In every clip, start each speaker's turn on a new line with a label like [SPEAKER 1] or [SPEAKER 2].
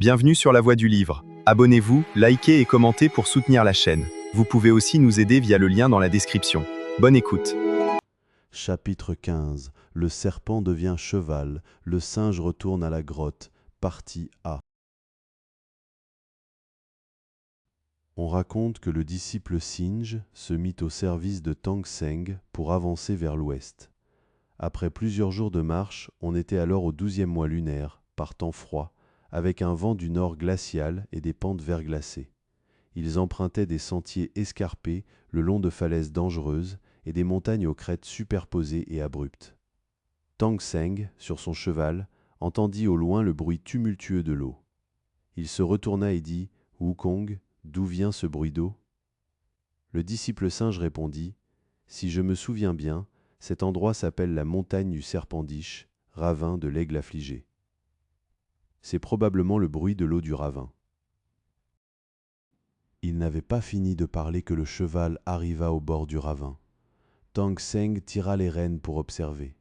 [SPEAKER 1] Bienvenue sur La Voix du Livre. Abonnez-vous, likez et commentez pour soutenir la chaîne. Vous pouvez aussi nous aider via le lien dans la description. Bonne écoute.
[SPEAKER 2] Chapitre 15. Le serpent devient cheval, le singe retourne à la grotte. Partie A. On raconte que le disciple Singe se mit au service de Tang Seng pour avancer vers l'ouest. Après plusieurs jours de marche, on était alors au 12e mois lunaire, par temps froid, avec un vent du nord glacial et des pentes verglacées. Ils empruntaient des sentiers escarpés le long de falaises dangereuses et des montagnes aux crêtes superposées et abruptes. Tang Seng, sur son cheval, entendit au loin le bruit tumultueux de l'eau. Il se retourna et dit « Wukong, d'où vient ce bruit d'eau » Le disciple singe répondit « Si je me souviens bien, cet endroit s'appelle la montagne du serpendiche, ravin de l'aigle affligé. C'est probablement le bruit de l'eau du ravin. » Il n'avait pas fini de parler que le cheval arriva au bord du ravin. Tang Seng tira les rênes pour observer.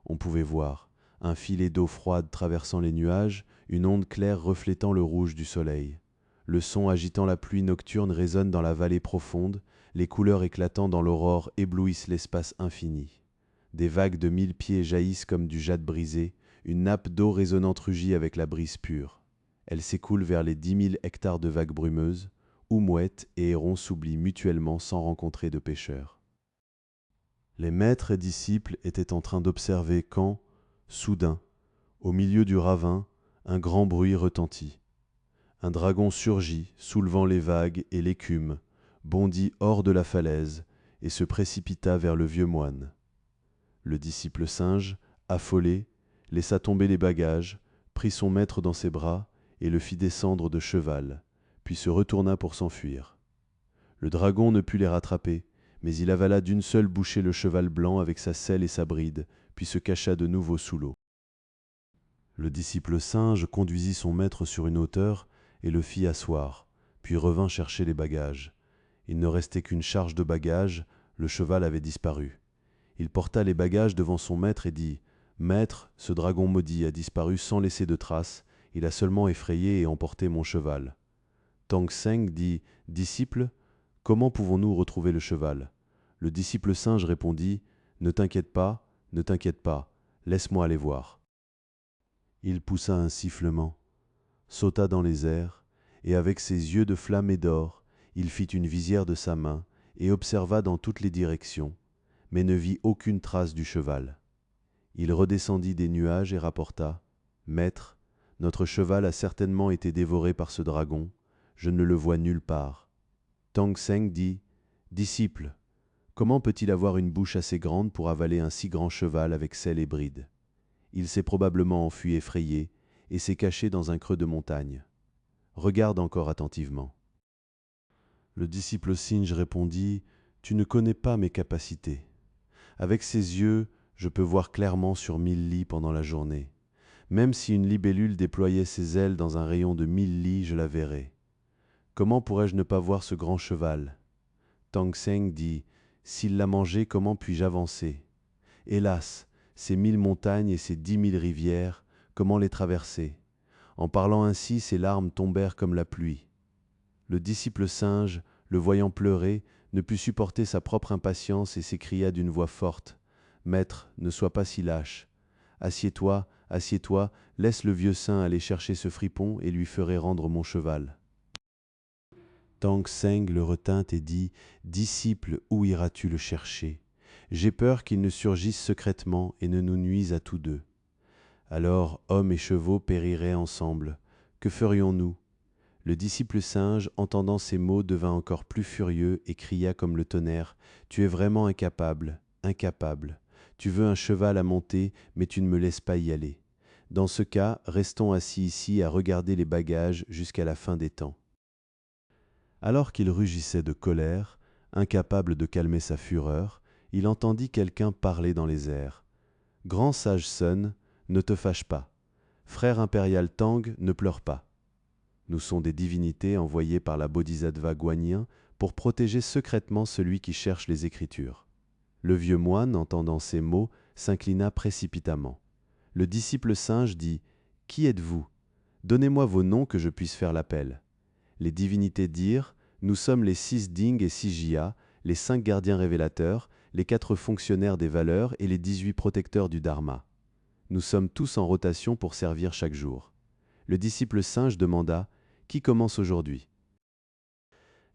[SPEAKER 2] On pouvait voir un filet d'eau froide traversant les nuages, une onde claire reflétant le rouge du soleil. Le son agitant la pluie nocturne résonne dans la vallée profonde, les couleurs éclatant dans l'aurore éblouissent l'espace infini. Des vagues de 1000 pieds jaillissent comme du jade brisé, une nappe d'eau résonnante rugit avec la brise pure. Elle s'écoule vers les 10 000 hectares de vagues brumeuses, où mouettes et hérons s'oublient mutuellement sans rencontrer de pêcheurs. Les maîtres et disciples étaient en train d'observer quand, soudain, au milieu du ravin, un grand bruit retentit. Un dragon surgit, soulevant les vagues et l'écume, bondit hors de la falaise et se précipita vers le vieux moine. Le disciple singe, affolé, laissa tomber les bagages, prit son maître dans ses bras et le fit descendre de cheval, puis se retourna pour s'enfuir. Le dragon ne put les rattraper, mais il avala d'une seule bouchée le cheval blanc avec sa selle et sa bride, puis se cacha de nouveau sous l'eau. Le disciple singe conduisit son maître sur une hauteur et le fit asseoir, puis revint chercher les bagages. Il ne restait qu'une charge de bagages, le cheval avait disparu. Il porta les bagages devant son maître et dit « Maître, ce dragon maudit a disparu sans laisser de traces, il a seulement effrayé et emporté mon cheval. » Tang Seng dit « Disciple, comment pouvons-nous retrouver le cheval ?» Le disciple singe répondit « Ne t'inquiète pas, laisse-moi aller voir. » Il poussa un sifflement, sauta dans les airs, et avec ses yeux de flamme et d'or, il fit une visière de sa main et observa dans toutes les directions, mais ne vit aucune trace du cheval. Il redescendit des nuages et rapporta « Maître, notre cheval a certainement été dévoré par ce dragon, je ne le vois nulle part. » Tang Seng dit « Disciple, comment peut-il avoir une bouche assez grande pour avaler un si grand cheval avec selle et bride ? Il s'est probablement enfui effrayé et s'est caché dans un creux de montagne. Regarde encore attentivement. » Le disciple singe répondit « Tu ne connais pas mes capacités. Avec ces yeux, je peux voir clairement sur 1000 lis pendant la journée. Même si une libellule déployait ses ailes dans un rayon de 1000 lis, je la verrais. Comment pourrais-je ne pas voir ce grand cheval ?» Tang Seng dit « S'il l'a mangé, comment puis-je avancer ? Hélas, ces 1000 montagnes et ces 10 000 rivières, comment les traverser ? » En parlant ainsi, ses larmes tombèrent comme la pluie. Le disciple singe, le voyant pleurer, ne put supporter sa propre impatience et s'écria d'une voix forte « Maître, ne sois pas si lâche. Assieds-toi, assieds-toi, laisse le vieux saint aller chercher ce fripon et lui ferai rendre mon cheval. » Tang Seng le retint et dit « Disciple, où iras-tu le chercher ? J'ai peur qu'il ne surgisse secrètement et ne nous nuise à tous deux. Alors hommes et chevaux périraient ensemble. Que ferions-nous ? » Le disciple singe, entendant ces mots, devint encore plus furieux et cria comme le tonnerre « Tu es vraiment incapable, incapable. Tu veux un cheval à monter, mais tu ne me laisses pas y aller. Dans ce cas, restons assis ici à regarder les bagages jusqu'à la fin des temps. » Alors qu'il rugissait de colère, incapable de calmer sa fureur, il entendit quelqu'un parler dans les airs. « Grand sage Sun, ne te fâche pas. Frère impérial Tang, ne pleure pas. Nous sommes des divinités envoyées par la Bodhisattva Guanyin pour protéger secrètement celui qui cherche les Écritures. » Le vieux moine, entendant ces mots, s'inclina précipitamment. Le disciple singe dit « Qui êtes-vous ? Donnez-moi vos noms que je puisse faire l'appel. » Les divinités dirent, « Nous sommes les 6 Ding et 6 Jia, les 5 gardiens révélateurs, les 4 fonctionnaires des valeurs et les 18 protecteurs du Dharma. Nous sommes tous en rotation pour servir chaque jour. » Le disciple singe demanda, « Qui commence aujourd'hui ?»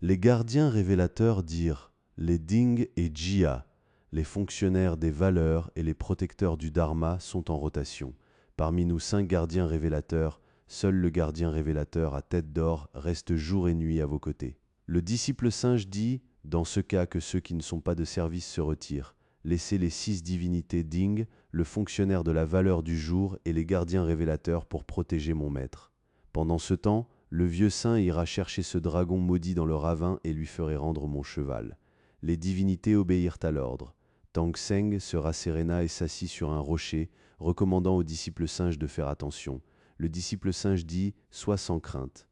[SPEAKER 2] Les gardiens révélateurs dirent, « Les Ding et Jia, les fonctionnaires des valeurs et les protecteurs du Dharma sont en rotation. Parmi nous 5 gardiens révélateurs, seul le gardien révélateur à tête d'or reste jour et nuit à vos côtés. » Le disciple singe dit, « Dans ce cas que ceux qui ne sont pas de service se retirent, laissez les 6 divinités Ding, le fonctionnaire de la valeur du jour et les gardiens révélateurs pour protéger mon maître. Pendant ce temps, le vieux saint ira chercher ce dragon maudit dans le ravin et lui ferait rendre mon cheval. » Les divinités obéirent à l'ordre. Tang Seng se rasséréna et s'assit sur un rocher, recommandant au disciple singe de faire attention. Le disciple singe dit, « Sois sans crainte. »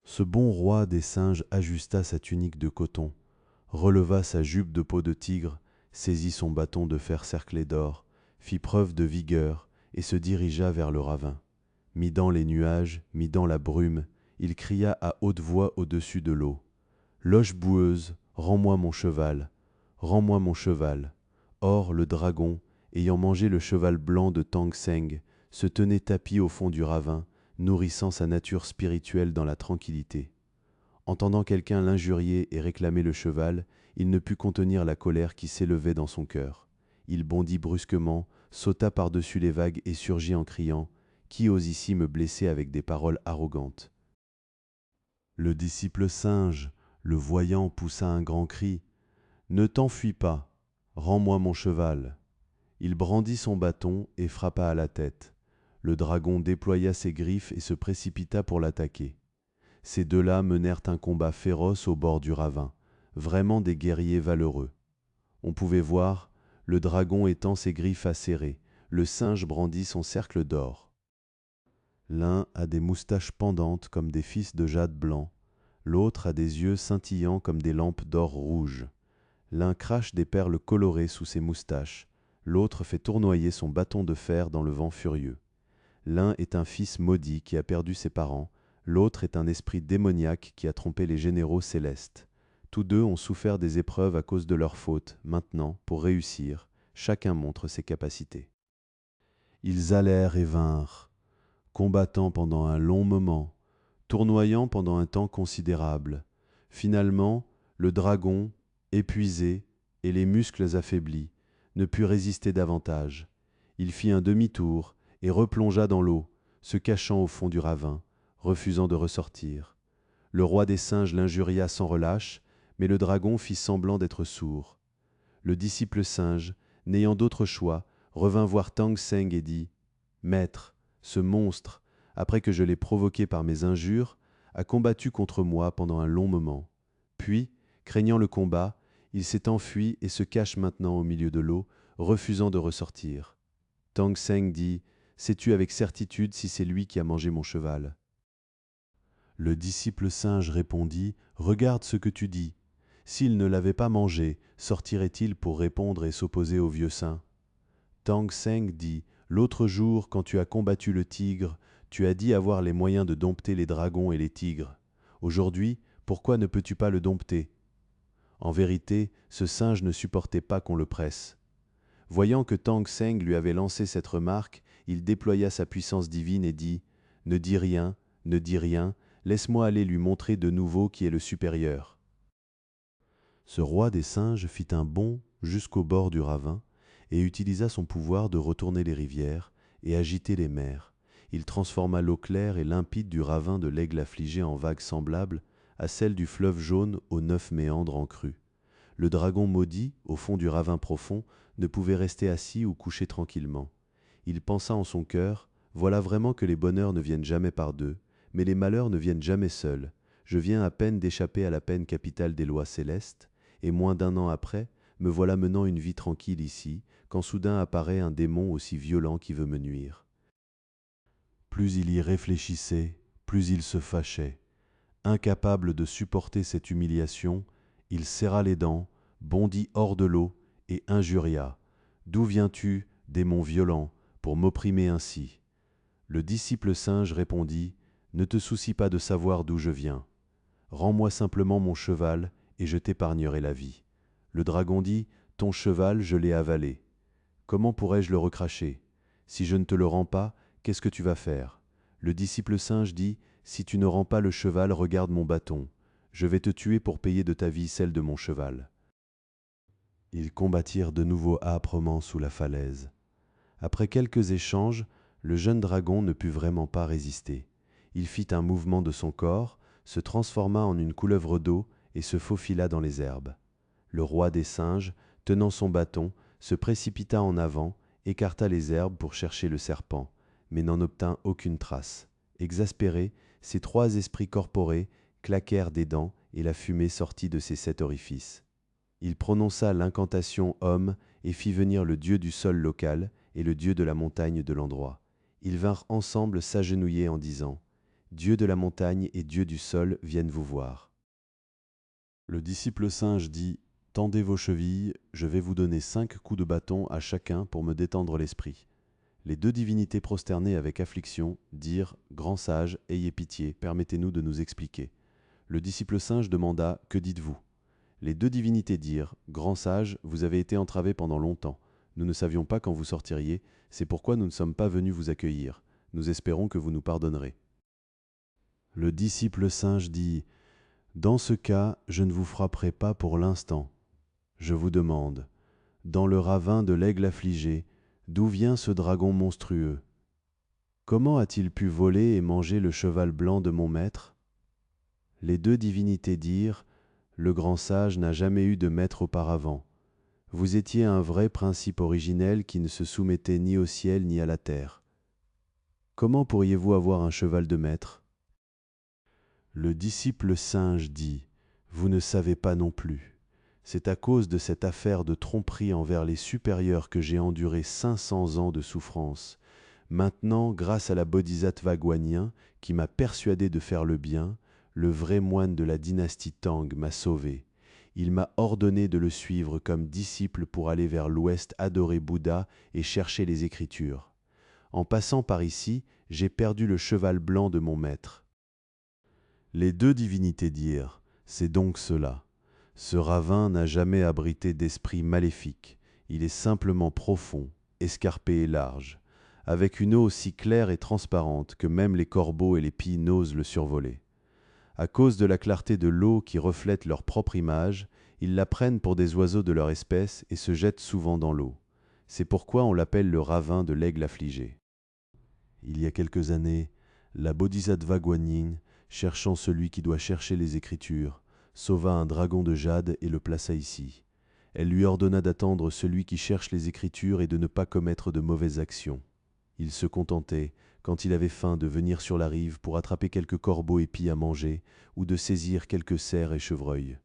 [SPEAKER 2] Ce bon roi des singes ajusta sa tunique de coton, releva sa jupe de peau de tigre, saisit son bâton de fer cerclé d'or, fit preuve de vigueur et se dirigea vers le ravin. Mis dans les nuages, mis dans la brume, il cria à haute voix au-dessus de l'eau. « Loche boueuse, rends-moi mon cheval, rends-moi mon cheval. » Or, le dragon, ayant mangé le cheval blanc de Tang Seng, se tenait tapi au fond du ravin, nourrissant sa nature spirituelle dans la tranquillité. Entendant quelqu'un l'injurier et réclamer le cheval, il ne put contenir la colère qui s'élevait dans son cœur. Il bondit brusquement, sauta par-dessus les vagues et surgit en criant « Qui ose ici me blesser avec des paroles arrogantes ?» Le disciple singe, le voyant, poussa un grand cri. « Ne t'enfuis pas, rends-moi mon cheval. » Il brandit son bâton et frappa à la tête. Le dragon déploya ses griffes et se précipita pour l'attaquer. Ces deux-là menèrent un combat féroce au bord du ravin, vraiment des guerriers valeureux. On pouvait voir, le dragon étend ses griffes acérées, le singe brandit son cercle d'or. L'un a des moustaches pendantes comme des fils de jade blanc, l'autre a des yeux scintillants comme des lampes d'or rouge. L'un crache des perles colorées sous ses moustaches, l'autre fait tournoyer son bâton de fer dans le vent furieux. L'un est un fils maudit qui a perdu ses parents, l'autre est un esprit démoniaque qui a trompé les généraux célestes. Tous deux ont souffert des épreuves à cause de leurs fautes. Maintenant, pour réussir, chacun montre ses capacités. Ils allèrent et vinrent, combattant pendant un long moment, tournoyant pendant un temps considérable. Finalement, le dragon, épuisé et les muscles affaiblis, ne put résister davantage. Il fit un demi-tour et replongea dans l'eau, se cachant au fond du ravin, refusant de ressortir. Le roi des singes l'injuria sans relâche, mais le dragon fit semblant d'être sourd. Le disciple singe, n'ayant d'autre choix, revint voir Tang Seng et dit « Maître, ce monstre, après que je l'ai provoqué par mes injures, a combattu contre moi pendant un long moment. Puis, craignant le combat, il s'est enfui et se cache maintenant au milieu de l'eau, refusant de ressortir. » Tang Seng dit « Sais-tu avec certitude si c'est lui qui a mangé mon cheval ?» Le disciple singe répondit « Regarde ce que tu dis. S'il ne l'avait pas mangé, sortirait-il pour répondre et s'opposer au vieux saint ?» Tang Seng dit « L'autre jour, quand tu as combattu le tigre, tu as dit avoir les moyens de dompter les dragons et les tigres. Aujourd'hui, pourquoi ne peux-tu pas le dompter ?» En vérité, ce singe ne supportait pas qu'on le presse. Voyant que Tang Seng lui avait lancé cette remarque, il déploya sa puissance divine et dit « Ne dis rien, ne dis rien, laisse-moi aller lui montrer de nouveau qui est le supérieur. » Ce roi des singes fit un bond jusqu'au bord du ravin et utilisa son pouvoir de retourner les rivières et agiter les mers. Il transforma l'eau claire et limpide du ravin de l'aigle affligé en vagues semblables à celles du fleuve jaune aux 9 méandres en crue. Le dragon maudit, au fond du ravin profond, ne pouvait rester assis ou couché tranquillement. Il pensa en son cœur, « Voilà vraiment que les bonheurs ne viennent jamais par deux, mais les malheurs ne viennent jamais seuls. Je viens à peine d'échapper à la peine capitale des lois célestes, et moins d'un an après, me voilà menant une vie tranquille ici, quand soudain apparaît un démon aussi violent qui veut me nuire. » Plus il y réfléchissait, plus il se fâchait. Incapable de supporter cette humiliation, il serra les dents, bondit hors de l'eau et injuria. « D'où viens-tu, démon violent, pour m'opprimer ainsi ?» Le disciple singe répondit, « Ne te soucie pas de savoir d'où je viens. Rends-moi simplement mon cheval, et je t'épargnerai la vie. » Le dragon dit, « Ton cheval, je l'ai avalé. Comment pourrais-je le recracher? Si je ne te le rends pas, qu'est-ce que tu vas faire? » Le disciple singe dit, « Si tu ne rends pas le cheval, regarde mon bâton. Je vais te tuer pour payer de ta vie celle de mon cheval. » Ils combattirent de nouveau âprement sous la falaise. Après quelques échanges, le jeune dragon ne put vraiment pas résister. Il fit un mouvement de son corps, se transforma en une couleuvre d'eau et se faufila dans les herbes. Le roi des singes, tenant son bâton, se précipita en avant, écarta les herbes pour chercher le serpent, mais n'en obtint aucune trace. Exaspérés, ces trois esprits corporés claquèrent des dents et la fumée sortit de ses 7 orifices. Il prononça l'incantation homme et fit venir le dieu du sol local et le dieu de la montagne de l'endroit. Ils vinrent ensemble s'agenouiller en disant « Dieu de la montagne et Dieu du sol viennent vous voir. » Le disciple singe dit « Tendez vos chevilles, je vais vous donner 5 coups de bâton à chacun pour me détendre l'esprit. » Les deux divinités prosternées avec affliction dirent « Grand sage, ayez pitié, permettez-nous de nous expliquer. » Le disciple singe demanda « Que dites-vous » Les deux divinités dirent « Grand sage, vous avez été entravé pendant longtemps. Nous ne savions pas quand vous sortiriez, c'est pourquoi nous ne sommes pas venus vous accueillir. Nous espérons que vous nous pardonnerez. » Le disciple singe dit « Dans ce cas, je ne vous frapperai pas pour l'instant. Je vous demande, dans le ravin de l'aigle affligé, d'où vient ce dragon monstrueux? Comment a-t-il pu voler et manger le cheval blanc de mon maître? » Les deux divinités dirent « Le grand sage n'a jamais eu de maître auparavant. Vous étiez un vrai principe originel qui ne se soumettait ni au ciel ni à la terre. Comment pourriez-vous avoir un cheval de maître? » Le disciple singe dit « Vous ne savez pas non plus. C'est à cause de cette affaire de tromperie envers les supérieurs que j'ai enduré 500 ans de souffrance. Maintenant, grâce à la bodhisattva Guanyin, qui m'a persuadé de faire le bien, le vrai moine de la dynastie Tang m'a sauvé. Il m'a ordonné de le suivre comme disciple pour aller vers l'ouest adorer Bouddha et chercher les Écritures. En passant par ici, j'ai perdu le cheval blanc de mon maître. » Les deux divinités dirent « C'est donc cela. Ce ravin n'a jamais abrité d'esprit maléfique. Il est simplement profond, escarpé et large, avec une eau si claire et transparente que même les corbeaux et les pies n'osent le survoler. À cause de la clarté de l'eau qui reflète leur propre image, ils la prennent pour des oiseaux de leur espèce et se jettent souvent dans l'eau. C'est pourquoi on l'appelle le ravin de l'aigle affligé. Il y a quelques années, la bodhisattva Guanyin, cherchant celui qui doit chercher les Écritures, sauva un dragon de jade et le plaça ici. Elle lui ordonna d'attendre celui qui cherche les Écritures et de ne pas commettre de mauvaises actions. Il se contentait, quand il avait faim, de venir sur la rive pour attraper quelques corbeaux épis à manger ou de saisir quelques cerfs et chevreuils.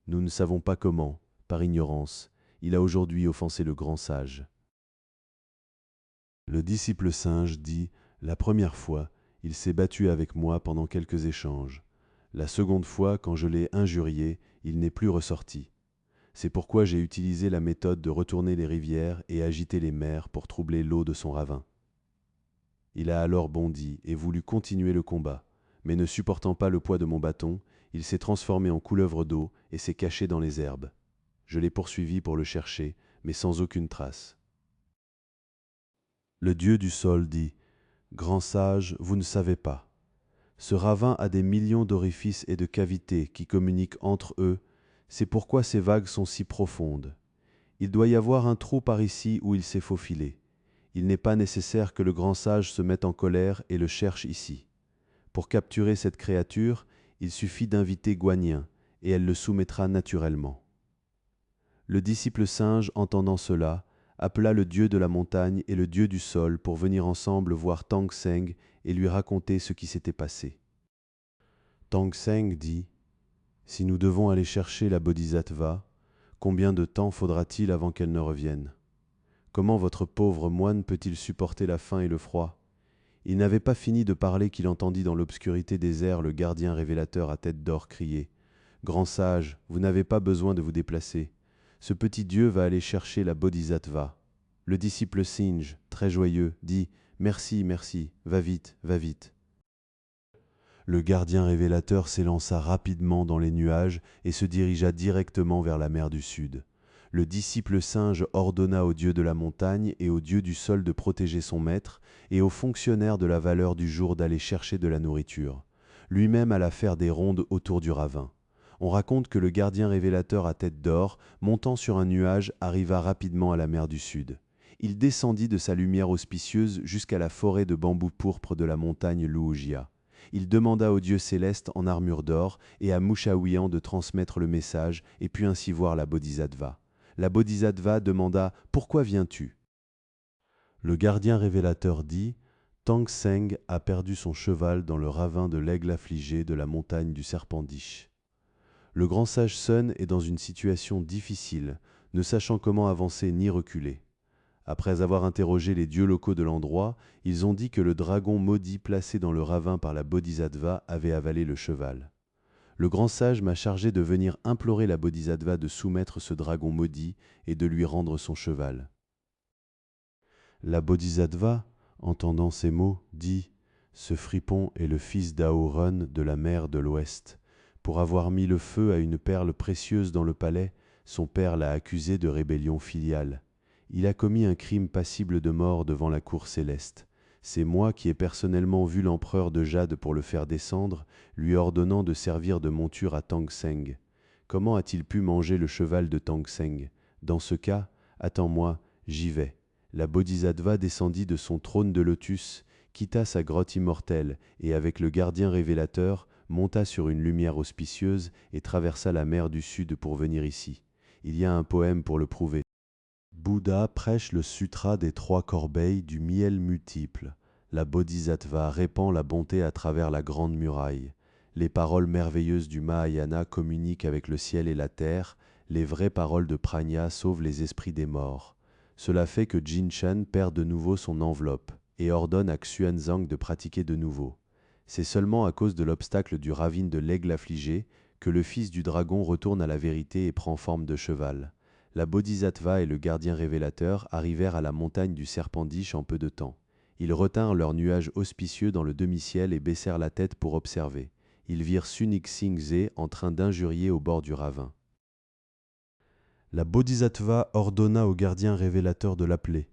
[SPEAKER 2] Nous ne savons pas comment, par ignorance, il a aujourd'hui offensé le grand sage. Le disciple singe dit « La première fois, il s'est battu avec moi pendant quelques échanges. La seconde fois, quand je l'ai injurié, il n'est plus ressorti. C'est pourquoi j'ai utilisé la méthode de retourner les rivières et agiter les mers pour troubler l'eau de son ravin. » Il a alors bondi et voulu continuer le combat, mais ne supportant pas le poids de mon bâton, il s'est transformé en couleuvre d'eau et s'est caché dans les herbes. Je l'ai poursuivi pour le chercher, mais sans aucune trace. Le dieu du sol dit « Grand sage, vous ne savez pas. Ce ravin a des millions d'orifices et de cavités qui communiquent entre eux, c'est pourquoi ces vagues sont si profondes. Il doit y avoir un trou par ici où il s'est faufilé. Il n'est pas nécessaire que le grand sage se mette en colère et le cherche ici. Pour capturer cette créature, il suffit d'inviter Guanyin, et elle le soumettra naturellement. » Le disciple singe, entendant cela, appela le dieu de la montagne et le dieu du sol pour venir ensemble voir Tang Seng et lui raconter ce qui s'était passé. Tang Seng dit « Si nous devons aller chercher la bodhisattva, combien de temps faudra-t-il avant qu'elle ne revienne ? Comment votre pauvre moine peut-il supporter la faim et le froid ? » Il n'avait pas fini de parler qu'il entendit dans l'obscurité des airs le gardien révélateur à tête d'or crier « Grand sage, vous n'avez pas besoin de vous déplacer. Ce petit dieu va aller chercher la bodhisattva. » Le disciple singe, très joyeux, dit « Merci, merci, va vite, va vite. Le gardien révélateur s'élança rapidement dans les nuages et se dirigea directement vers la mer du Sud. Le disciple singe ordonna au dieu de la montagne et au dieu du sol de protéger son maître, et aux fonctionnaires de la valeur du jour d'aller chercher de la nourriture. Lui-même alla faire des rondes autour du ravin. On raconte que le gardien révélateur à tête d'or, montant sur un nuage, arriva rapidement à la mer du Sud. Il descendit de sa lumière auspicieuse jusqu'à la forêt de bambous pourpres de la montagne Luojia. Il demanda au dieu céleste en armure d'or et à Mushawian de transmettre le message et put ainsi voir la Bodhisattva. La Bodhisattva demanda « Pourquoi viens-tu » Le gardien révélateur dit « Tang Seng a perdu son cheval dans le ravin de l'aigle affligé de la montagne du Serpendish. » Le grand sage Sun est dans une situation difficile, ne sachant comment avancer ni reculer. Après avoir interrogé les dieux locaux de l'endroit, ils ont dit que le dragon maudit placé dans le ravin par la Bodhisattva avait avalé le cheval. Le grand sage m'a chargé de venir implorer la Bodhisattva de soumettre ce dragon maudit et de lui rendre son cheval. La Bodhisattva, entendant ces mots, dit « Ce fripon est le fils d'Aoron de la mer de l'Ouest. Pour avoir mis le feu à une perle précieuse dans le palais, son père l'a accusé de rébellion filiale. Il a commis un crime passible de mort devant la cour céleste. C'est moi qui ai personnellement vu l'empereur de Jade pour le faire descendre, lui ordonnant de servir de monture à Tang Seng. Comment a-t-il pu manger le cheval de Tang Seng? Dans ce cas, attends-moi, j'y vais. » La Bodhisattva descendit de son trône de lotus, quitta sa grotte immortelle et avec le gardien révélateur, monta sur une lumière auspicieuse et traversa la mer du Sud pour venir ici. Il y a un poème pour le prouver. Bouddha prêche le sutra des trois corbeilles du miel multiple. La Bodhisattva répand la bonté à travers la grande muraille. Les paroles merveilleuses du Mahayana communiquent avec le ciel et la terre. Les vraies paroles de Prajna sauvent les esprits des morts. Cela fait que Jin-Shan perd de nouveau son enveloppe et ordonne à Xuanzang de pratiquer de nouveau. C'est seulement à cause de l'obstacle du ravin de l'aigle affligé que le fils du dragon retourne à la vérité et prend forme de cheval. La Bodhisattva et le gardien révélateur arrivèrent à la montagne du Serpendish en peu de temps. Ils retinrent leurs nuages auspicieux dans le demi-ciel et baissèrent la tête pour observer. Ils virent Sunik Sing Ze en train d'injurier au bord du ravin. La Bodhisattva ordonna au gardien révélateur de l'appeler.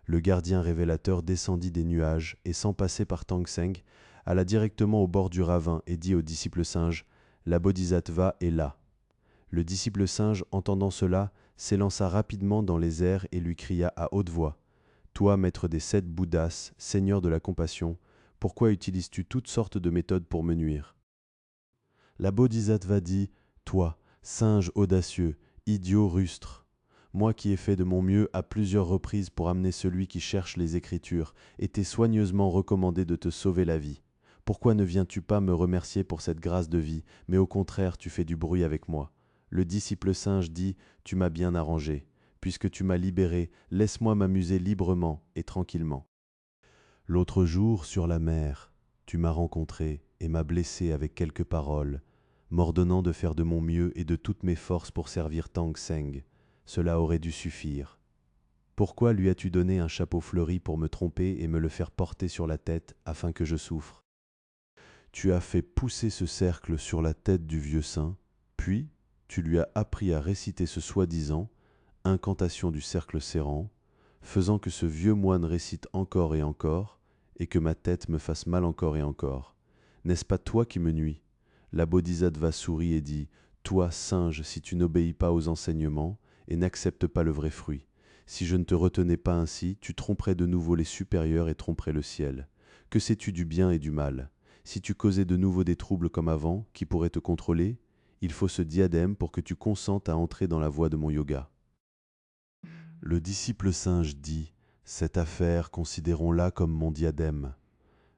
[SPEAKER 2] Le gardien révélateur descendit des nuages et sans passer par Tang Seng, alla directement au bord du ravin et dit au disciple singe « La Bodhisattva est là ». Le disciple singe, entendant cela, s'élança rapidement dans les airs et lui cria à haute voix « Toi, maître des 7 Bouddhas, seigneur de la compassion, pourquoi utilises-tu toutes sortes de méthodes pour me nuire ?» La Bodhisattva dit « Toi, singe audacieux, idiot rustre, moi qui ai fait de mon mieux à plusieurs reprises pour amener celui qui cherche les Écritures, et t'ai soigneusement recommandé de te sauver la vie. Pourquoi ne viens-tu pas me remercier pour cette grâce de vie, mais au contraire tu fais du bruit avec moi ?» Le disciple singe dit « Tu m'as bien arrangé. Puisque tu m'as libéré, laisse-moi m'amuser librement et tranquillement. » L'autre jour, sur la mer, tu m'as rencontré et m'as blessé avec quelques paroles, m'ordonnant de faire de mon mieux et de toutes mes forces pour servir Tang Seng. Cela aurait dû suffire. Pourquoi lui as-tu donné un chapeau fleuri pour me tromper et me le faire porter sur la tête afin que je souffre? Tu as fait pousser ce cercle sur la tête du vieux saint, puis tu lui as appris à réciter ce soi-disant incantation du cercle serrant, faisant que ce vieux moine récite encore et encore, et que ma tête me fasse mal encore et encore. N'est-ce pas toi qui me nuis? La Bodhisattva sourit et dit « Toi, singe, si tu n'obéis pas aux enseignements et n'acceptes pas le vrai fruit. Si je ne te retenais pas ainsi, tu tromperais de nouveau les supérieurs et tromperais le ciel. Que sais-tu du bien et du mal? Si tu causais de nouveau des troubles comme avant, qui pourraient te contrôler? Il faut ce diadème pour que tu consentes à entrer dans la voie de mon yoga. » Le disciple singe dit « Cette affaire, considérons-la comme mon diadème.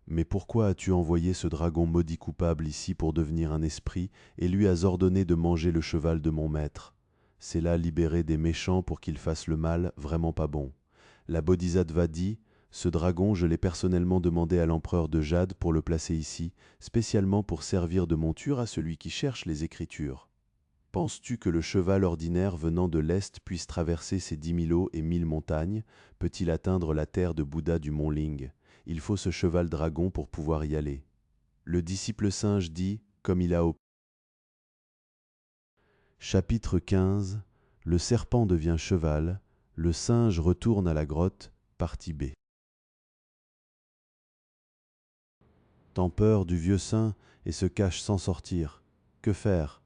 [SPEAKER 2] Mais pourquoi as-tu envoyé ce dragon maudit coupable ici pour devenir un esprit et lui as ordonné de manger le cheval de mon maître? C'est là libérer des méchants pour qu'ils fassent le mal, vraiment pas bon. » La Bodhisattva dit « Ce dragon, je l'ai personnellement demandé à l'empereur de Jade pour le placer ici, spécialement pour servir de monture à celui qui cherche les Écritures. Penses-tu que le cheval ordinaire venant de l'Est puisse traverser ces 10 000 eaux et 1000 montagnes? Peut-il atteindre la terre de Bouddha du mont Ling? il faut ce cheval dragon pour pouvoir y aller. Le disciple singe dit, comme il a au... Chapitre 15. Le serpent devient cheval, le singe retourne à la grotte, partie B. Tant peur du vieux saint et se cache sans sortir. Que faire?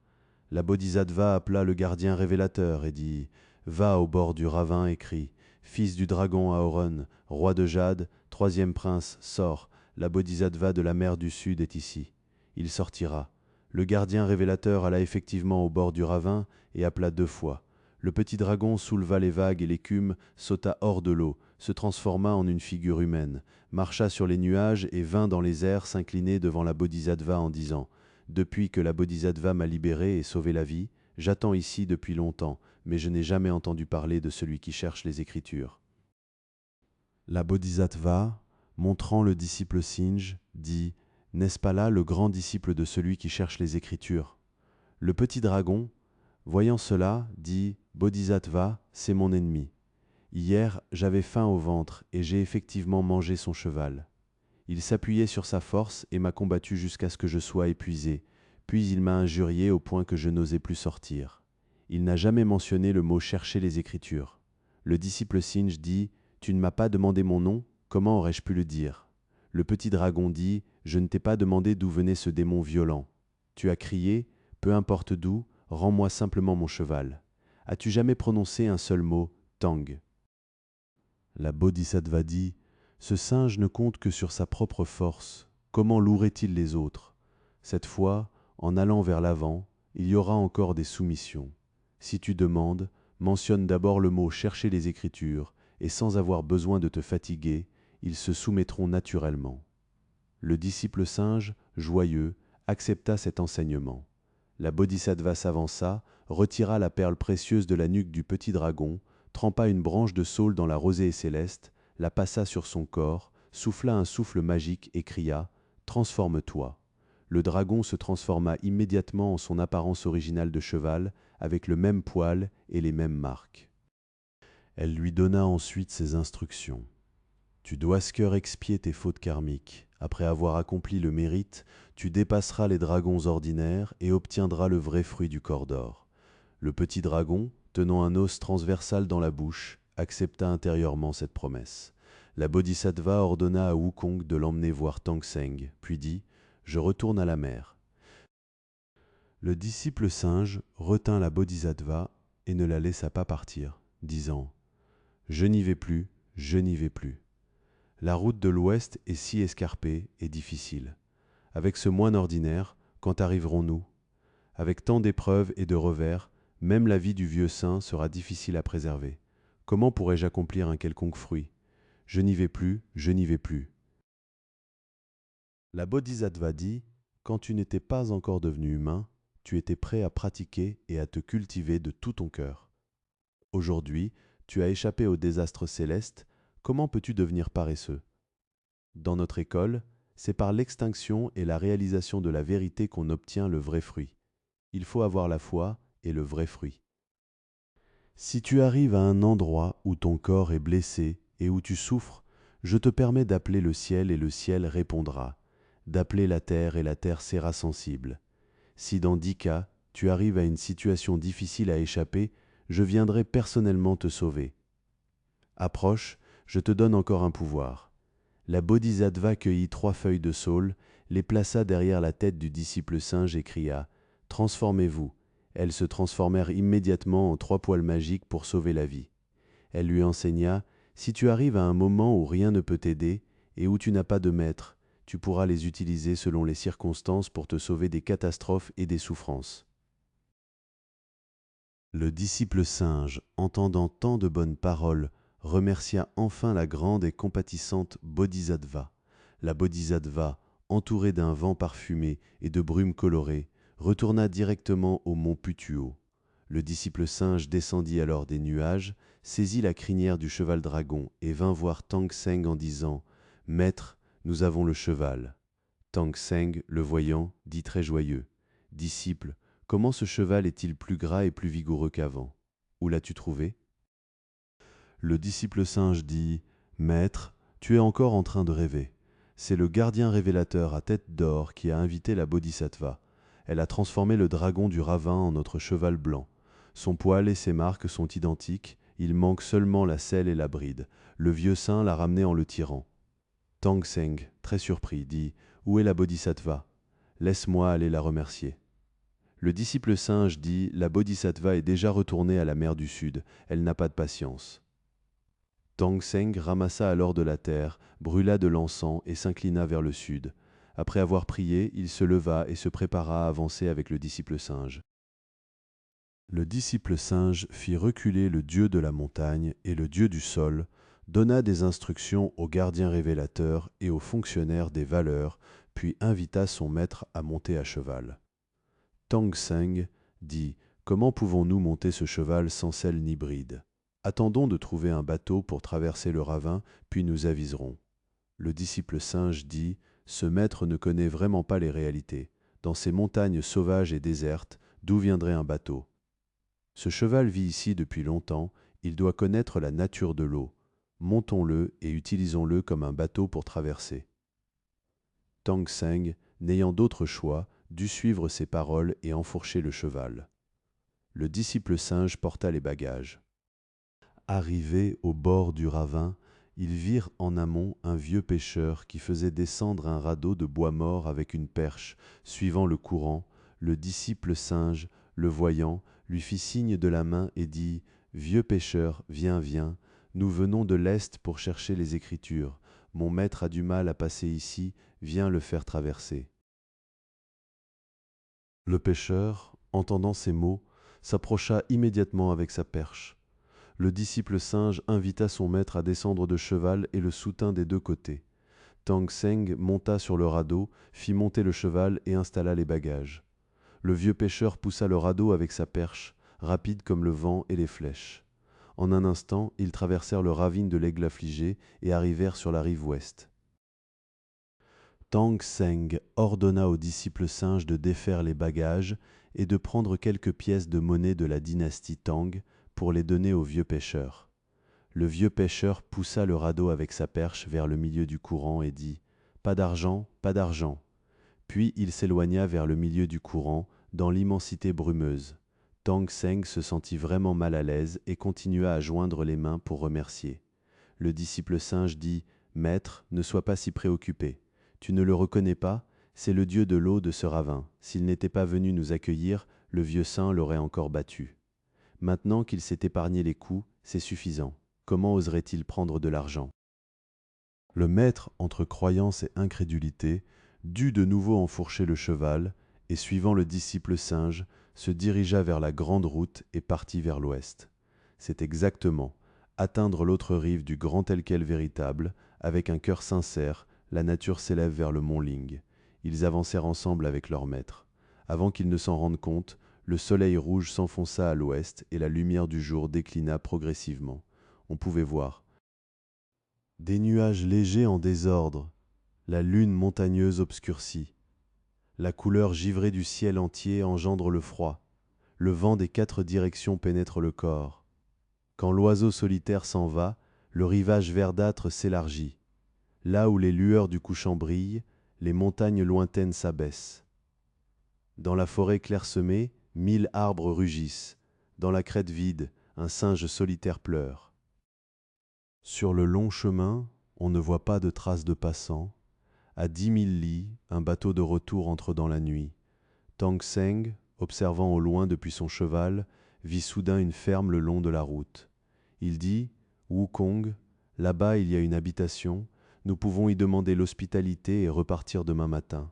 [SPEAKER 2] La bodhisattva appela le gardien révélateur et dit « Va au bord du ravin et crie « Fils du dragon Aoron, roi de Jade, troisième prince, sors, la bodhisattva de la mer du Sud est ici. » Il sortira. Le gardien révélateur alla effectivement au bord du ravin et appela 2 fois. Le petit dragon souleva les vagues et l'écume, sauta hors de l'eau, se transforma en une figure humaine, marcha sur les nuages et vint dans les airs s'incliner devant la bodhisattva en disant « Depuis que la bodhisattva m'a libéré et sauvé la vie, j'attends ici depuis longtemps, mais je n'ai jamais entendu parler de celui qui cherche les Écritures. » La bodhisattva, montrant le disciple singe, dit « N'est-ce pas là le grand disciple de celui qui cherche les Écritures ?» Le petit dragon, voyant cela, dit « Bodhisattva, c'est mon ennemi. Hier, j'avais faim au ventre et j'ai effectivement mangé son cheval. Il s'appuyait sur sa force et m'a combattu jusqu'à ce que je sois épuisé, puis il m'a injurié au point que je n'osais plus sortir. Il n'a jamais mentionné le mot « chercher les Écritures ». Le disciple singe dit « Tu ne m'as pas demandé mon nom, comment aurais-je pu le dire ?» Le petit dragon dit « Je ne t'ai pas demandé d'où venait ce démon violent. Tu as crié « Peu importe d'où, rends-moi simplement mon cheval. » As-tu jamais prononcé un seul mot « Tang » La bodhisattva dit « Ce singe ne compte que sur sa propre force. Comment louerait-il les autres? Cette fois, en allant vers l'avant, il y aura encore des soumissions. Si tu demandes, mentionne d'abord le mot « chercher les Écritures » et sans avoir besoin de te fatiguer, ils se soumettront naturellement. » Le disciple singe, joyeux, accepta cet enseignement. La bodhisattva s'avança, retira la perle précieuse de la nuque du petit dragon, trempa une branche de saule dans la rosée céleste, la passa sur son corps, souffla un souffle magique et cria « Transforme-toi ». Le dragon se transforma immédiatement en son apparence originale de cheval, avec le même poil et les mêmes marques. Elle lui donna ensuite ses instructions. « Tu dois expier tes fautes karmiques. Après avoir accompli le mérite, tu dépasseras les dragons ordinaires et obtiendras le vrai fruit du corps d'or. » Le petit dragon, tenant un os transversal dans la bouche, accepta intérieurement cette promesse. La bodhisattva ordonna à Wukong de l'emmener voir Tang Seng, puis dit « Je retourne à la mer. » Le disciple singe retint la bodhisattva et ne la laissa pas partir, disant « Je n'y vais plus, je n'y vais plus. » La route de l'Ouest est si escarpée et difficile. Avec ce moine ordinaire, quand arriverons-nous? Avec tant d'épreuves et de revers, même la vie du vieux saint sera difficile à préserver. Comment pourrais-je accomplir un quelconque fruit? Je n'y vais plus, je n'y vais plus. La bodhisattva dit, quand tu n'étais pas encore devenu humain, tu étais prêt à pratiquer et à te cultiver de tout ton cœur. Aujourd'hui, tu as échappé au désastre céleste, comment peux-tu devenir paresseux? Dans notre école, c'est par l'extinction et la réalisation de la vérité qu'on obtient le vrai fruit. Il faut avoir la foi et le vrai fruit. Si tu arrives à un endroit où ton corps est blessé et où tu souffres, je te permets d'appeler le ciel et le ciel répondra, d'appeler la terre et la terre sera sensible. Si dans 10 cas, tu arrives à une situation difficile à échapper, je viendrai personnellement te sauver. Approche, je te donne encore un pouvoir. La bodhisattva cueillit 3 feuilles de saule, les plaça derrière la tête du disciple singe et cria « Transformez-vous ». Elles se transformèrent immédiatement en 3 poils magiques pour sauver la vie. Elle lui enseigna « Si tu arrives à un moment où rien ne peut t'aider et où tu n'as pas de maître, tu pourras les utiliser selon les circonstances pour te sauver des catastrophes et des souffrances. » Le disciple singe, entendant tant de bonnes paroles, remercia enfin la grande et compatissante bodhisattva. La bodhisattva, entourée d'un vent parfumé et de brumes colorées, retourna directement au mont Putuo. Le disciple singe descendit alors des nuages, saisit la crinière du cheval dragon et vint voir Tang Seng en disant « Maître, nous avons le cheval. » Tang Seng, le voyant, dit très joyeux « Disciple, comment ce cheval est-il plus gras et plus vigoureux qu'avant? Où l'as-tu trouvé ?» Le disciple singe dit « Maître, Tu es encore en train de rêver. C'est le gardien révélateur à tête d'or qui a invité la Bodhisattva. Elle a transformé le dragon du ravin en notre cheval blanc. Son poil et ses marques sont identiques, il manque seulement la selle et la bride. Le vieux saint l'a ramené en le tirant. Tang Seng, très surpris, dit « Où est la Bodhisattva ? Laisse-moi aller la remercier. » Le disciple singe dit « La Bodhisattva est déjà retournée à la mer du Sud, elle n'a pas de patience. » Tang Seng ramassa alors de la terre, brûla de l'encens et s'inclina vers le sud. Après avoir prié, il se leva et se prépara à avancer avec le disciple singe. Le disciple singe fit reculer le dieu de la montagne et le dieu du sol, donna des instructions au gardien révélateur et aux fonctionnaires des valeurs, puis invita son maître à monter à cheval. Tang Seng dit « Comment pouvons-nous monter ce cheval sans selle ni bride ? Attendons de trouver un bateau pour traverser le ravin, puis nous aviserons. » Le disciple singe dit « Ce maître ne connaît vraiment pas les réalités. Dans ces montagnes sauvages et désertes, d'où viendrait un bateau ? Ce cheval vit ici depuis longtemps, il doit connaître la nature de l'eau. Montons-le et utilisons-le comme un bateau pour traverser. » Tang Seng, n'ayant d'autre choix, dut suivre ses paroles et enfourcher le cheval. Le disciple singe porta les bagages. Arrivés au bord du ravin, ils virent en amont un vieux pêcheur qui faisait descendre un radeau de bois mort avec une perche, suivant le courant. Le disciple singe, le voyant, lui fit signe de la main et dit « Vieux pêcheur, viens, viens, nous venons de l'Est pour chercher les Écritures. Mon maître a du mal à passer ici, viens le faire traverser. » Le pêcheur, entendant ces mots, s'approcha immédiatement avec sa perche. Le disciple singe invita son maître à descendre de cheval et le soutint des deux côtés. Tang Seng monta sur le radeau, fit monter le cheval et installa les bagages. Le vieux pêcheur poussa le radeau avec sa perche, rapide comme le vent et les flèches. En un instant, ils traversèrent le ravin de l'Aigle affligé et arrivèrent sur la rive ouest. Tang Seng ordonna au disciple singe de défaire les bagages et de prendre quelques pièces de monnaie de la dynastie Tang pour les donner au vieux pêcheur. Le vieux pêcheur poussa le radeau avec sa perche vers le milieu du courant et dit « Pas d'argent, pas d'argent ». Puis il s'éloigna vers le milieu du courant, dans l'immensité brumeuse. Tang Seng se sentit vraiment mal à l'aise et continua à joindre les mains pour remercier. Le disciple singe dit « Maître, ne sois pas si préoccupé. Tu ne le reconnais pas? C'est le dieu de l'eau de ce ravin. S'il n'était pas venu nous accueillir, le vieux saint l'aurait encore battu. Maintenant qu'il s'est épargné les coups, c'est suffisant. Comment oserait-il prendre de l'argent ?» Le maître, entre croyance et incrédulité, dut de nouveau enfourcher le cheval et, suivant le disciple singe, se dirigea vers la grande route et partit vers l'ouest. C'est exactement atteindre l'autre rive du grand Telquel véritable, avec un cœur sincère. La nature s'élève vers le mont Ling. Ils avancèrent ensemble avec leur maître. Avant qu'ils ne s'en rendent compte, le soleil rouge s'enfonça à l'ouest et la lumière du jour déclina progressivement. On pouvait voir des nuages légers en désordre, la lune montagneuse obscurcie. La couleur givrée du ciel entier engendre le froid. Le vent des 4 directions pénètre le corps. Quand l'oiseau solitaire s'en va, le rivage verdâtre s'élargit. Là où les lueurs du couchant brillent, les montagnes lointaines s'abaissent. Dans la forêt clairsemée, 1000 arbres rugissent. Dans la crête vide, un singe solitaire pleure. Sur le long chemin, on ne voit pas de traces de passants. À 10 000 lis, un bateau de retour entre dans la nuit. Tang Seng, observant au loin depuis son cheval, vit soudain une ferme le long de la route. Il dit « Wukong, là-bas il y a une habitation. Nous pouvons y demander l'hospitalité et repartir demain matin. »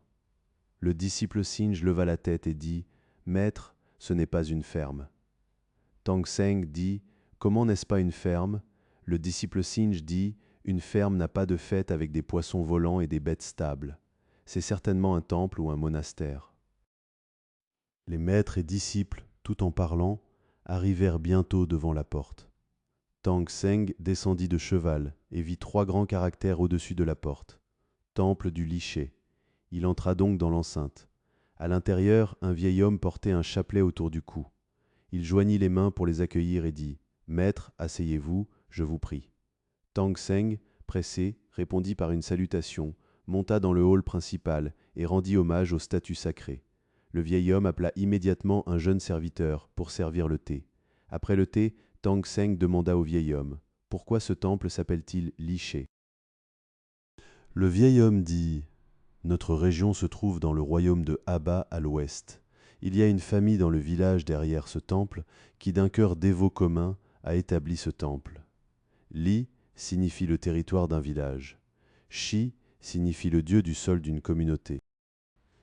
[SPEAKER 2] Le disciple singe leva la tête et dit « Maître, ce n'est pas une ferme. » Tang Seng dit « Comment n'est-ce pas une ferme ?» Le disciple singe dit « Une ferme n'a pas de fête avec des poissons volants et des bêtes stables. C'est certainement un temple ou un monastère. » Les maîtres et disciples, tout en parlant, arrivèrent bientôt devant la porte. Tang Seng descendit de cheval et vit 3 grands caractères au-dessus de la porte. Temple du Liché. Il entra donc dans l'enceinte. À l'intérieur, un vieil homme portait un chapelet autour du cou. Il joignit les mains pour les accueillir et dit « Maître, asseyez-vous, je vous prie. » Tang Seng, pressé, répondit par une salutation, monta dans le hall principal et rendit hommage aux statues sacrées. Le vieil homme appela immédiatement un jeune serviteur pour servir le thé. Après le thé, Tang Seng demanda au vieil homme « Pourquoi ce temple s'appelle-t-il Li-She » Le vieil homme dit « Notre région se trouve dans le royaume de Aba à l'ouest. Il y a une famille dans le village derrière ce temple qui d'un cœur dévot commun a établi ce temple. Li signifie le territoire d'un village. Shi signifie le dieu du sol d'une communauté.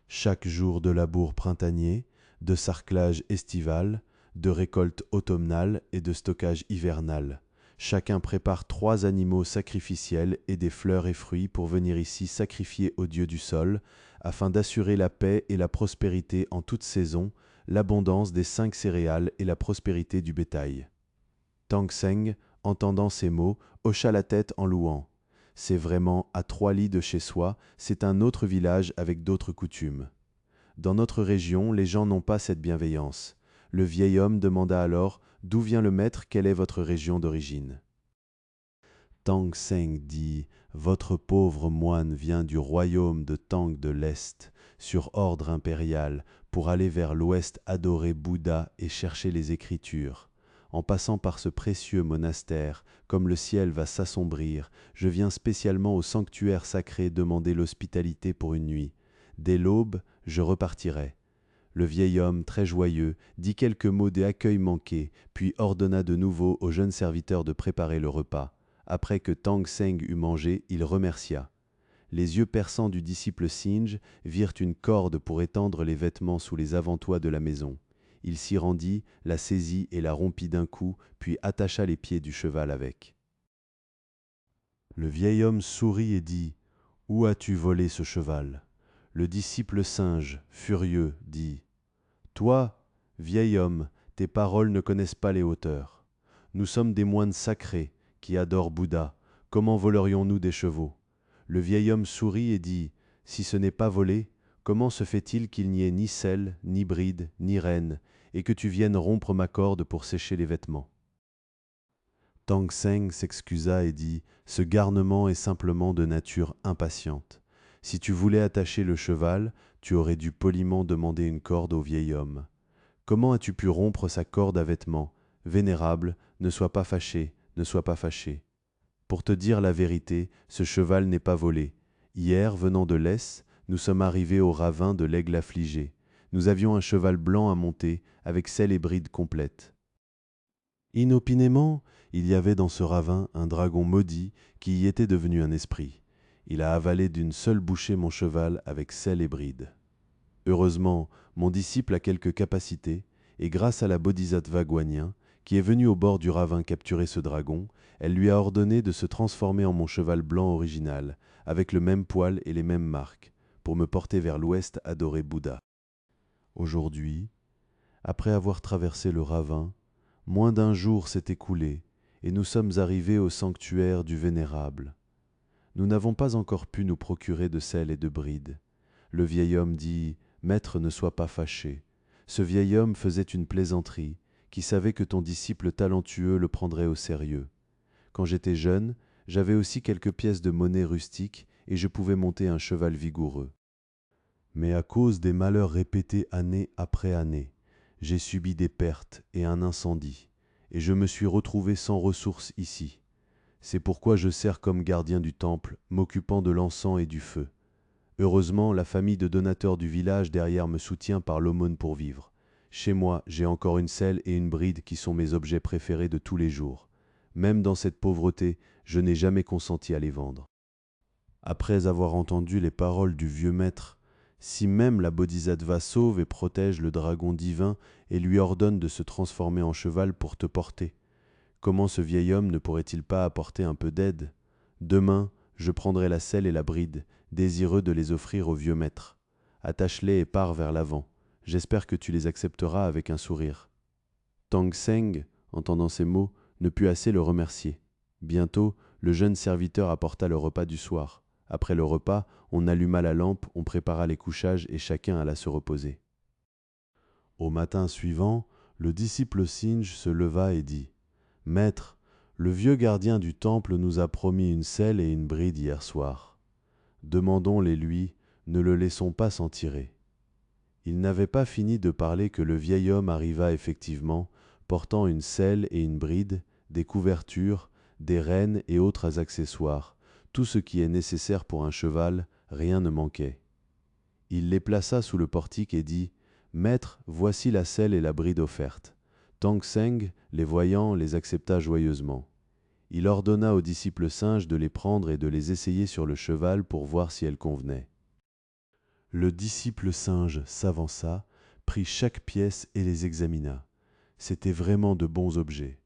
[SPEAKER 2] Chaque jour de labour printanier, de sarclage estival, de récolte automnale et de stockage hivernal, chacun prépare 3 animaux sacrificiels et des fleurs et fruits pour venir ici sacrifier au dieu du sol, afin d'assurer la paix et la prospérité en toute saison, l'abondance des 5 céréales et la prospérité du bétail. Tang Seng, entendant ces mots, hocha la tête en louant. C'est vraiment à 3 lits de chez soi, c'est un autre village avec d'autres coutumes. Dans notre région, les gens n'ont pas cette bienveillance. Le vieil homme demanda alors « D'où vient le maître, quelle est votre région d'origine ?» Tang Seng dit « Votre pauvre moine vient du royaume de Tang de l'Est, sur ordre impérial, pour aller vers l'ouest adorer Bouddha et chercher les Écritures. En passant par ce précieux monastère, comme le ciel va s'assombrir, je viens spécialement au sanctuaire sacré demander l'hospitalité pour une nuit. Dès l'aube, je repartirai. » Le vieil homme, très joyeux, dit quelques mots d'accueil manqués, puis ordonna de nouveau au jeune serviteur de préparer le repas. Après que Tang Seng eut mangé, il remercia. Les yeux perçants du disciple singe virent une corde pour étendre les vêtements sous les avant-toits de la maison. Il s'y rendit, la saisit et la rompit d'un coup, puis attacha les pieds du cheval avec. Le vieil homme sourit et dit « Où as-tu volé ce cheval ?» Le disciple singe, furieux, dit « Toi, vieil homme, tes paroles ne connaissent pas les hauteurs. Nous sommes des moines sacrés qui adorent Bouddha. Comment volerions-nous des chevaux ?» Le vieil homme sourit et dit « Si ce n'est pas volé, comment se fait-il qu'il n'y ait ni selle, ni bride, ni renne, et que tu viennes rompre ma corde pour sécher les vêtements ?» Tang Seng s'excusa et dit « Ce garnement est simplement de nature impatiente. Si tu voulais attacher le cheval, tu aurais dû poliment demander une corde au vieil homme. Comment as-tu pu rompre sa corde à vêtements? Vénérable, ne sois pas fâché, ne sois pas fâché. Pour te dire la vérité, ce cheval n'est pas volé. Hier, venant de l'Est, nous sommes arrivés au ravin de l'Aigle affligé. Nous avions un cheval blanc à monter, avec selle et bride complètes. Inopinément, il y avait dans ce ravin un dragon maudit qui y était devenu un esprit. Il a avalé d'une seule bouchée mon cheval avec selle et bride. Heureusement, mon disciple a quelques capacités, et grâce à la bodhisattva Guanyin, qui est venue au bord du ravin capturer ce dragon, elle lui a ordonné de se transformer en mon cheval blanc original, avec le même poil et les mêmes marques, pour me porter vers l'ouest adorer Bouddha. Aujourd'hui, après avoir traversé le ravin, moins d'un jour s'est écoulé, et nous sommes arrivés au sanctuaire du Vénérable. Nous n'avons pas encore pu nous procurer de selle et de bride. Le vieil homme dit « Maître, ne sois pas fâché. » Ce vieil homme faisait une plaisanterie, qui savait que ton disciple talentueux le prendrait au sérieux. Quand j'étais jeune, j'avais aussi quelques pièces de monnaie rustique et je pouvais monter un cheval vigoureux. Mais à cause des malheurs répétés année après année, j'ai subi des pertes et un incendie, et je me suis retrouvé sans ressources ici. C'est pourquoi je sers comme gardien du temple, m'occupant de l'encens et du feu. Heureusement, la famille de donateurs du village derrière me soutient par l'aumône pour vivre. Chez moi, j'ai encore une selle et une bride qui sont mes objets préférés de tous les jours. Même dans cette pauvreté, je n'ai jamais consenti à les vendre. Après avoir entendu les paroles du vieux maître, si même la bodhisattva sauve et protège le dragon divin et lui ordonne de se transformer en cheval pour te porter, comment ce vieil homme ne pourrait-il pas apporter un peu d'aide? Demain, je prendrai la selle et la bride, désireux de les offrir au vieux maître. Attache-les et pars vers l'avant. J'espère que tu les accepteras avec un sourire. Tang Seng, entendant ces mots, ne put assez le remercier. Bientôt, le jeune serviteur apporta le repas du soir. Après le repas, on alluma la lampe, on prépara les couchages et chacun alla se reposer. Au matin suivant, le disciple singe se leva et dit « Maître, Le vieux gardien du temple nous a promis une selle et une bride hier soir. Demandons-les lui, ne le laissons pas s'en tirer. » Il n'avait pas fini de parler que le vieil homme arriva effectivement, portant une selle et une bride, des couvertures, des rênes et autres accessoires, tout ce qui est nécessaire pour un cheval, rien ne manquait. Il les plaça sous le portique et dit « Maître, voici la selle et la bride offertes. » Tang Seng, les voyant, les accepta joyeusement. Il ordonna aux disciples singes de les prendre et de les essayer sur le cheval pour voir si elles convenaient. Le disciple singe s'avança, prit chaque pièce et les examina. C'étaient vraiment de bons objets.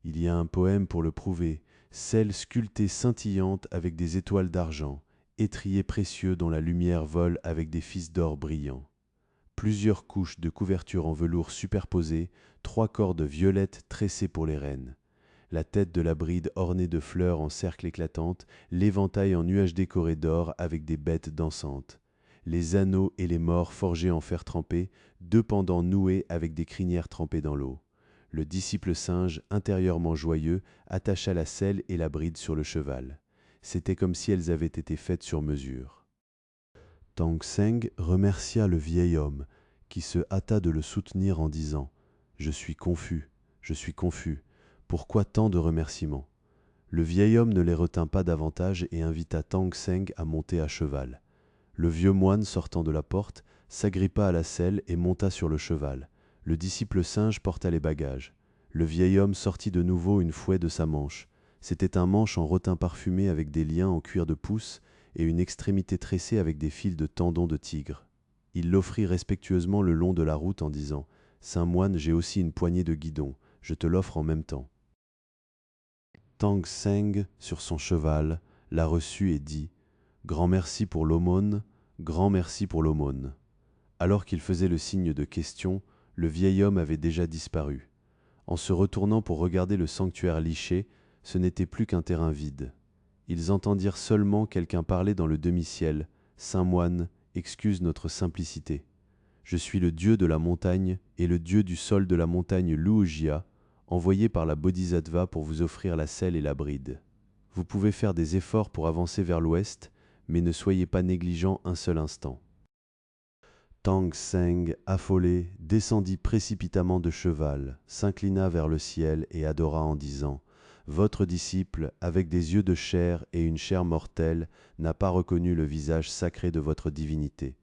[SPEAKER 2] Il y a un poème pour le prouver, selle sculptée scintillante avec des étoiles d'argent, étrier précieux dont la lumière vole avec des fils d'or brillants. Plusieurs couches de couverture en velours superposées, 3 cordes violettes tressées pour les rênes. La tête de la bride ornée de fleurs en cercle éclatante, l'éventail en nuages décorés d'or avec des bêtes dansantes. Les anneaux et les mors forgés en fer trempé, 2 pendants noués avec des crinières trempées dans l'eau. Le disciple singe, intérieurement joyeux, attacha la selle et la bride sur le cheval. C'était comme si elles avaient été faites sur mesure. Tang Seng remercia le vieil homme, qui se hâta de le soutenir en disant « Je suis confus, je suis confus. Pourquoi tant de remerciements ?» Le vieil homme ne les retint pas davantage et invita Tang Seng à monter à cheval. Le vieux moine, sortant de la porte, s'agrippa à la selle et monta sur le cheval. Le disciple singe porta les bagages. Le vieil homme sortit de nouveau une fouet de sa manche. C'était un manche en rotin parfumé avec des liens en cuir de pouce et une extrémité tressée avec des fils de tendons de tigre. Il l'offrit respectueusement le long de la route en disant « Saint moine, j'ai aussi une poignée de guidon, je te l'offre en même temps. » Tang Seng, sur son cheval, la reçut et dit « Grand merci pour l'aumône, grand merci pour l'aumône. » Alors qu'il faisait le signe de question, le vieil homme avait déjà disparu. En se retournant pour regarder le sanctuaire liché, ce n'était plus qu'un terrain vide. Ils entendirent seulement quelqu'un parler dans le demi-ciel. « Saint moine, excuse notre simplicité. Je suis le dieu de la montagne et le dieu du sol de la montagne Luojia, envoyé par la Bodhisattva pour vous offrir la selle et la bride. Vous pouvez faire des efforts pour avancer vers l'ouest, mais ne soyez pas négligents un seul instant. » Tang Seng, affolé, descendit précipitamment de cheval, s'inclina vers le ciel et adora en disant « Votre disciple, avec des yeux de chair et une chair mortelle, n'a pas reconnu le visage sacré de votre divinité.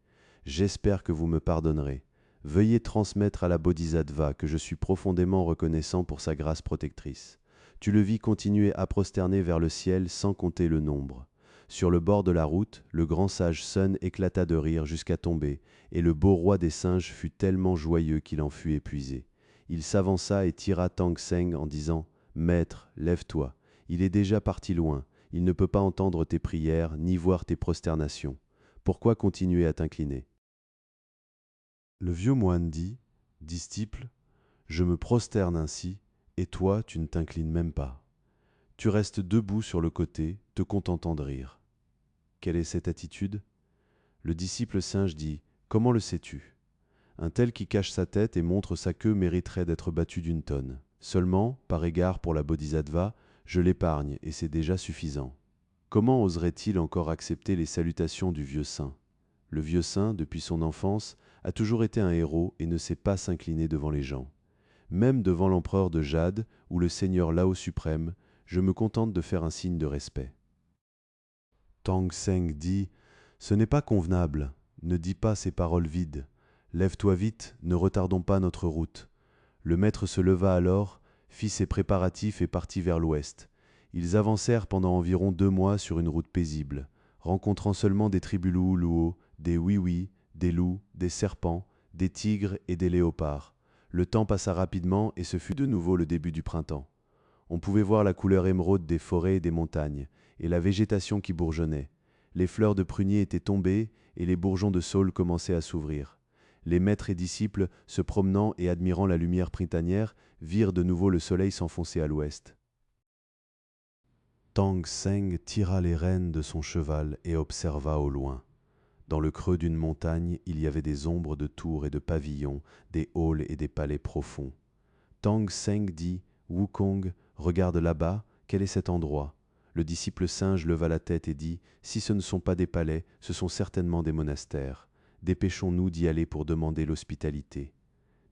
[SPEAKER 2] J'espère que vous me pardonnerez. Veuillez transmettre à la Bodhisattva que je suis profondément reconnaissant pour sa grâce protectrice. » Tu le vis continuer à prosterner vers le ciel sans compter le nombre. Sur le bord de la route, le grand sage Sun éclata de rire jusqu'à tomber, et le beau roi des singes fut tellement joyeux qu'il en fut épuisé. Il s'avança et tira Tang Seng en disant « Maître, lève-toi. Il est déjà parti loin. Il ne peut pas entendre tes prières ni voir tes prosternations. Pourquoi continuer à t'incliner ?» Le vieux moine dit « Disciple, je me prosterne ainsi, et toi tu ne t'inclines même pas. Tu restes debout sur le côté, te contentant de rire. Quelle est cette attitude ?» Le disciple singe dit « Comment le sais-tu ? Un tel qui cache sa tête et montre sa queue mériterait d'être battu d'une tonne. Seulement, par égard pour la Bodhisattva, je l'épargne et c'est déjà suffisant. Comment oserait-il encore accepter les salutations du vieux saint ? Le vieux saint, depuis son enfance, a toujours été un héros et ne sait pas s'incliner devant les gens. Même devant l'empereur de Jade ou le seigneur Lao suprême, je me contente de faire un signe de respect. » Tang Seng dit « Ce n'est pas convenable, ne dis pas ces paroles vides. Lève-toi vite, ne retardons pas notre route. » Le maître se leva alors, fit ses préparatifs et partit vers l'ouest. Ils avancèrent pendant environ 2 mois sur une route paisible, rencontrant seulement des tribus Luo, des oui-oui, des loups, des serpents, des tigres et des léopards. Le temps passa rapidement et ce fut de nouveau le début du printemps. On pouvait voir la couleur émeraude des forêts et des montagnes, et la végétation qui bourgeonnait. Les fleurs de prunier étaient tombées, et les bourgeons de saule commençaient à s'ouvrir. Les maîtres et disciples, se promenant et admirant la lumière printanière, virent de nouveau le soleil s'enfoncer à l'ouest. Tang Seng tira les rênes de son cheval et observa au loin. Dans le creux d'une montagne, il y avait des ombres de tours et de pavillons, des halls et des palais profonds. Tang Seng dit « Wukong, regarde là-bas, Quel est cet endroit ? Le disciple singe leva la tête et dit, si ce ne sont pas des palais, ce sont certainement des monastères. Dépêchons-nous d'y aller pour demander l'hospitalité.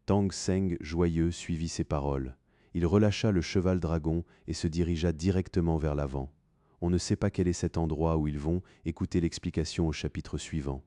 [SPEAKER 2] Tang Seng, joyeux, suivit ces paroles. Il relâcha le cheval dragon et se dirigea directement vers l'avant. On ne sait pas quel est cet endroit où ils vont, écoutez l'explication au chapitre suivant.